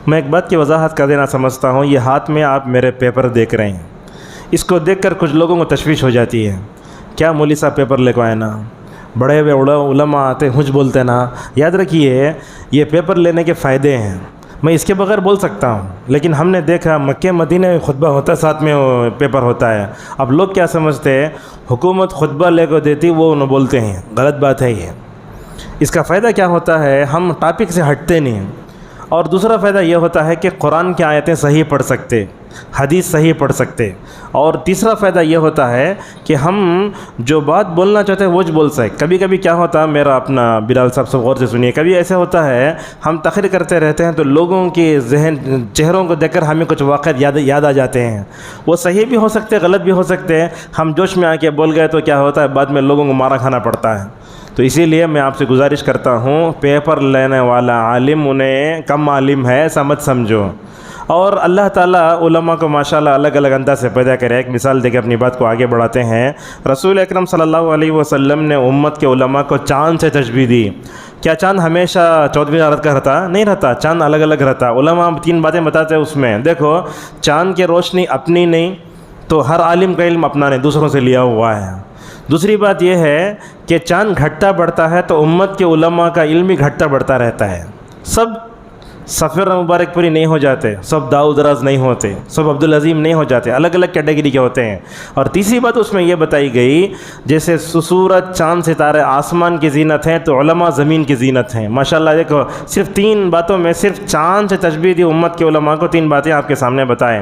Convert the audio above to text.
میں ایک بات کی وضاحت کر دینا سمجھتا ہوں، یہ ہاتھ میں آپ میرے پیپر دیکھ رہے ہیں، اس کو دیکھ کر کچھ لوگوں کو تشویش ہو جاتی ہے، کیا مولوی صاحب پیپر لے کو آئے نا، بڑے ہوئے علماء آتے کچھ بولتے نا۔ یاد رکھیے یہ پیپر لینے کے فائدے ہیں، میں اس کے بغیر بول سکتا ہوں، لیکن ہم نے دیکھا مکہ مدینہ میں خطبہ ہوتا ہے، ساتھ میں پیپر ہوتا ہے۔ اب لوگ کیا سمجھتے ہیں حکومت خطبہ لے کو دیتی وہ انہوں بولتے ہیں، غلط بات ہے یہ۔ اس کا فائدہ کیا ہوتا ہے، ہم ٹاپک سے ہٹتے نہیں، اور دوسرا فائدہ یہ ہوتا ہے کہ قرآن کی آیتیں صحیح پڑھ سکتے، حدیث صحیح پڑھ سکتے، اور تیسرا فائدہ یہ ہوتا ہے کہ ہم جو بات بولنا چاہتے ہیں وہ بول سکتے۔ کبھی کبھی کیا ہوتا ہے، میرا اپنا بلال صاحب سے غور سے سنیے، کبھی ایسا ہوتا ہے ہم تقریر کرتے رہتے ہیں تو لوگوں کے ذہن چہروں کو دیکھ کر ہمیں کچھ واقعات یاد آ جاتے ہیں، وہ صحیح بھی ہو سکتے غلط بھی ہو سکتے ہیں، ہم جوش میں آ کے بول گئے تو کیا ہوتا ہے بعد میں لوگوں کو مارا کھانا پڑتا ہے۔ تو اسی لیے میں آپ سے گزارش کرتا ہوں، پیپر لینے والا عالم انہیں کم عالم ہے ایسا مت سمجھو، اور اللہ تعالیٰ علماء کو ماشاءاللہ الگ الگ انداز سے پیدا کرے۔ ایک مثال دے کے اپنی بات کو آگے بڑھاتے ہیں، رسول اکرم صلی اللہ علیہ وسلم نے امت کے علماء کو چاند سے تشبیہ دی۔ کیا چاند ہمیشہ 14ویں رات کا رہتا؟ نہیں رہتا، چاند الگ الگ رہتا۔ علماء 3 باتیں بتاتے ہیں اس میں، دیکھو چاند کی روشنی اپنی نہیں تو ہر عالم کا علم اپنا نہیں، دوسروں سے لیا ہوا ہے۔ دوسری بات یہ ہے کہ چاند گھٹتا بڑھتا ہے تو امت کے علماء کا علم بھی گھٹتا بڑھتا رہتا ہے۔ سب سفیر مبارک پوری نہیں ہو جاتے، سب داؤد راز نہیں ہوتے، سب عبدالعظیم نہیں ہو جاتے، الگ الگ کیٹیگری کے ہوتے ہیں۔ اور تیسری بات اس میں یہ بتائی گئی، جیسے سورج چاند ستارے آسمان کی زینت ہیں تو علماء زمین کی زینت ہیں۔ ماشاءاللہ دیکھو صرف 3 باتوں میں صرف چاند سے تشبیہ دی امت کے علماء کو، 3 باتیں آپ کے سامنے بتائیں۔